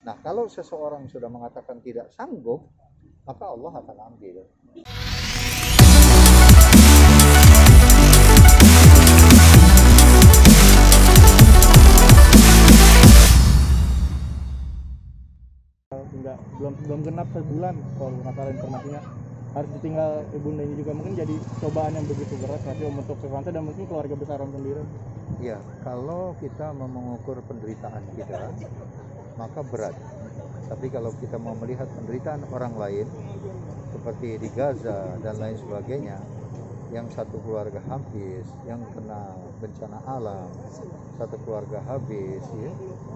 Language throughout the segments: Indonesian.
Nah, kalau seseorang sudah mengatakan tidak sanggup, maka Allah akan ambil. Enggak, belum genap sebulan kalau nggak salah informasinya, harus ditinggal ibundanya juga. Mungkin jadi cobaan yang begitu berat nanti untuk Firwansa dan mungkin keluarga besar Om sendiri. Ya, kalau kita mau mengukur penderitaan kita, maka berat. Tapi kalau kita mau melihat penderitaan orang lain, seperti di Gaza dan lain sebagainya, yang satu keluarga habis, yang kena bencana alam, satu keluarga habis, ya,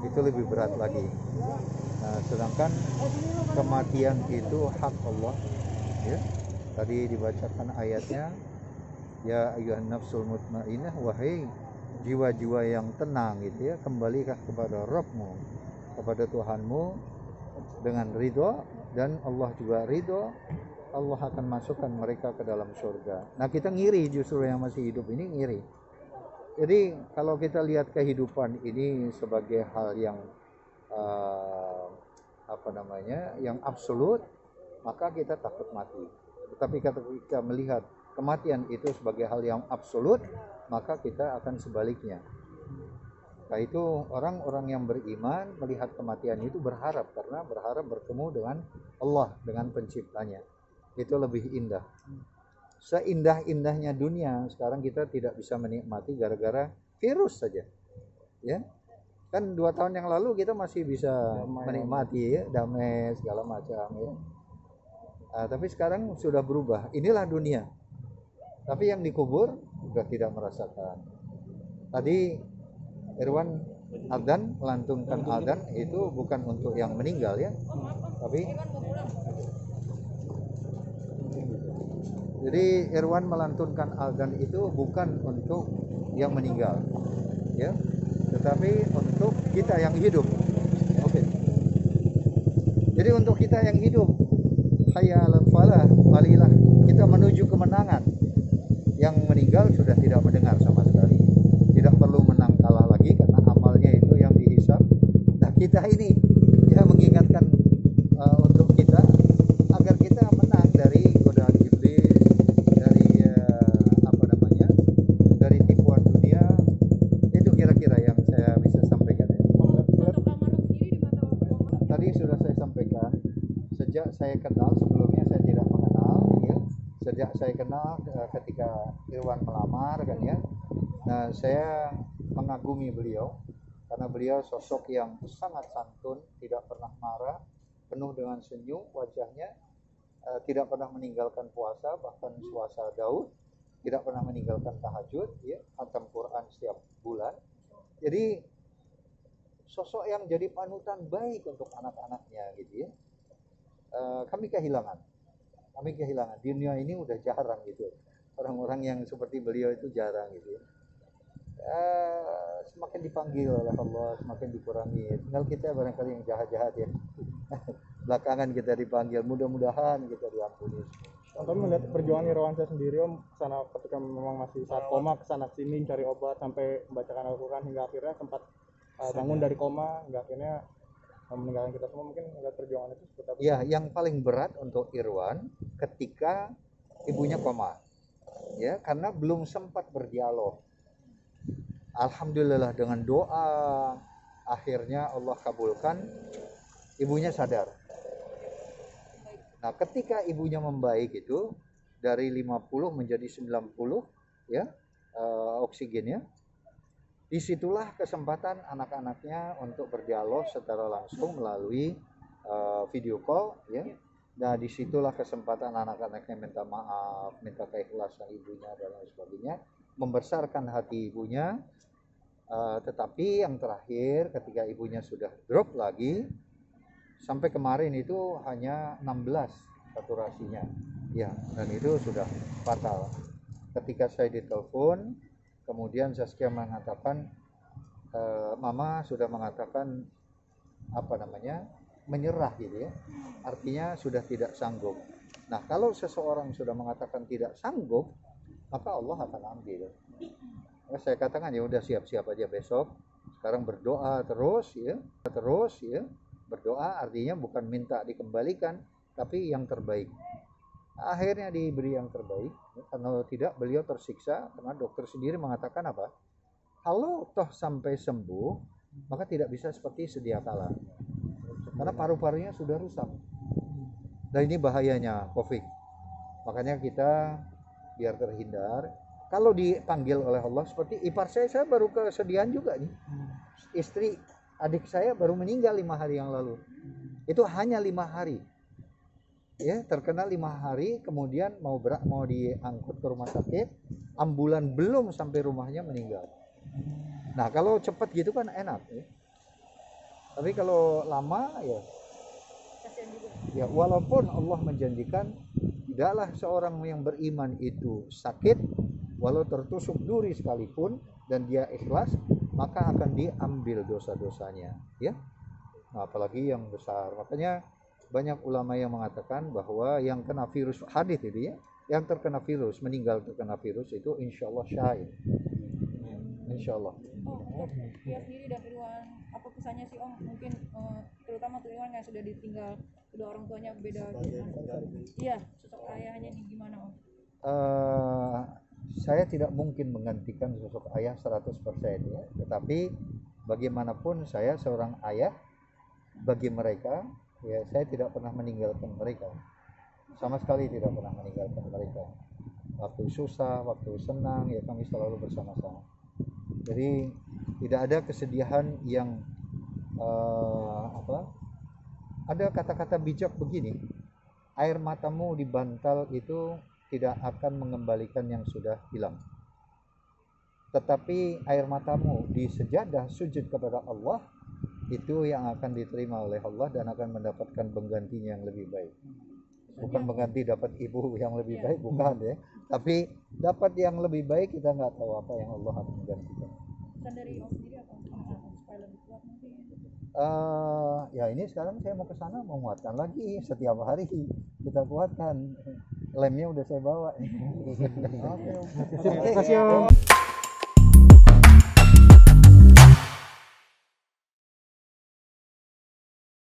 itu lebih berat lagi. Nah, sedangkan kematian itu hak Allah, ya. Tadi dibacakan ayatnya, ya ayyuhan nafsul mutmainnah, wahai jiwa-jiwa yang tenang, gitu ya, kembalilah kepada Rabbmu, kepada Tuhanmu dengan ridho, dan Allah juga ridho. Allah akan masukkan mereka ke dalam surga. Nah, kita ngiri, justru yang masih hidup ini ngiri. Jadi kalau kita lihat kehidupan ini sebagai hal yang yang absolut, maka kita takut mati. Tetapi kalau kita melihat kematian itu sebagai hal yang absolut, maka kita akan sebaliknya. Nah, itu orang-orang yang beriman melihat kematian itu berharap, karena berharap bertemu dengan Allah, dengan penciptanya. Itu lebih indah. Seindah-indahnya dunia sekarang kita tidak bisa menikmati gara-gara virus saja, ya kan. 2 tahun yang lalu kita masih bisa menikmati, ya, damai segala macam, ya. Tapi sekarang sudah berubah. Inilah dunia, tapi yang dikubur juga tidak merasakan. Tadi Irwan adzan, melantunkan adzan itu bukan untuk yang meninggal, ya, tapi jadi Irwan melantunkan adzan itu bukan untuk yang meninggal, ya, tetapi untuk kita yang hidup. Oke. Jadi untuk kita yang hidup, hayya 'alal falah, marilah kita menuju kemenangan. Yang meninggal sudah tidak mendengar sama sekali, tidak perlu menang kalah lagi karena amalnya itu yang dihisab. Nah, kita ini ya mengingatkan untuk kita agar kita menang dari godaan iblis, dari dari tipuan dunia. Itu kira-kira yang saya bisa sampaikan. Tadi sudah saya sampaikan, sejak saya kenal, sebelumnya saya tidak mengenal, ya. Sejak saya kenal ketika Irwan melamar, kan, ya. Nah, saya mengagumi beliau karena beliau sosok yang sangat santun, tidak pernah marah, penuh dengan senyum wajahnya, tidak pernah meninggalkan puasa, bahkan puasa Daud, tidak pernah meninggalkan tahajud, ya, khatam Quran setiap bulan. Jadi sosok yang jadi panutan baik untuk anak-anaknya, gitu, ya. Kami kehilangan di dunia ini, udah jarang, gitu, orang-orang yang seperti beliau itu jarang, gitu, ya. Semakin dipanggil oleh Allah, semakin dikurangi. Tinggal kita barangkali yang jahat-jahat, ya. Belakangan kita dipanggil, mudah-mudahan kita diampuni. Kami melihat perjuangan Irwansa sendiri, Om, sana ketika memang masih saat koma, kesana sini cari obat sampai membacakan Al-Quran hingga akhirnya sempat bangun dari koma hingga akhirnya meninggalkan kita semua. Mungkin melihat perjuangan itu seperti apa? Ya, yang paling berat untuk Irwan ketika ibunya koma, ya, karena belum sempat berdialog. Alhamdulillah dengan doa akhirnya Allah kabulkan, ibunya sadar. Nah, ketika ibunya membaik itu dari 50 menjadi 90, ya, oksigennya, disitulah kesempatan anak-anaknya untuk berdialog secara langsung melalui video call, ya. Nah, disitulah kesempatan anak-anaknya minta maaf, minta keikhlasan ibunya dan lain sebagainya, membesarkan hati ibunya. Tetapi yang terakhir ketika ibunya sudah drop lagi, sampai kemarin itu hanya 16 saturasinya, ya, dan itu sudah fatal. Ketika saya ditelepon, kemudian Zaskia mengatakan, Mama sudah mengatakan menyerah, gitu, ya, artinya sudah tidak sanggup. Nah, kalau seseorang sudah mengatakan tidak sanggup, maka Allah akan ambil. Saya katakan, ya udah, siap-siap aja besok. Sekarang berdoa terus, ya, Berdoa artinya bukan minta dikembalikan, tapi yang terbaik. Akhirnya diberi yang terbaik. Kalau tidak beliau tersiksa karena dokter sendiri mengatakan apa? Kalau toh sampai sembuh, maka tidak bisa seperti sedia kala. Karena paru-parunya sudah rusak. Dan ini bahayanya COVID. Makanya kita biar terhindar, kalau dipanggil oleh Allah seperti ipar saya baru kesedihan juga nih. Istri adik saya baru meninggal 5 hari yang lalu. Itu hanya 5 hari. Ya, terkena 5 hari, kemudian mau diangkut ke rumah sakit, ambulan belum sampai rumahnya meninggal. Nah, kalau cepat gitu kan enak ya. Tapi kalau lama ya ya walaupun Allah menjanjikan tidaklah seorang yang beriman itu sakit walau tertusuk duri sekalipun dan dia ikhlas, maka akan diambil dosa-dosanya ya. Nah, apalagi yang besar. Makanya banyak ulama yang mengatakan bahwa yang kena virus, hadis itu ya, yang terkena virus, meninggal terkena virus itu insya Allah syahid. Insya Allah. Dia sendiri dan Irwan, apa pesannya sih Om? Mungkin terutama untuk Irwan yang sudah ditinggal kedua orang tuanya beda. Iya, sosok ayahnya nih gimana Om? Saya tidak mungkin menggantikan sosok ayah 100% ya. Tetapi bagaimanapun saya seorang ayah bagi mereka, ya saya tidak pernah meninggalkan mereka. Sama sekali tidak pernah meninggalkan mereka. Waktu susah, waktu senang, ya kami selalu bersama-sama. Jadi tidak ada kesedihan yang ada kata-kata bijak begini, air matamu di bantal itu tidak akan mengembalikan yang sudah hilang, tetapi air matamu di sejadah sujud kepada Allah itu yang akan diterima oleh Allah dan akan mendapatkan penggantinya yang lebih baik. Bukan mengganti dapat ibu yang lebih baik, bukan ya, tapi dapat yang lebih baik. Kita nggak tahu apa yang Allah akan menggantikan. Pesan dari Om sendiri apa supaya lebih kuat mungkin? Ya ini sekarang saya mau ke sana menguatkan lagi, setiap hari kita kuatkan. Lemnya udah saya bawa. Oke. Terima kasih Om.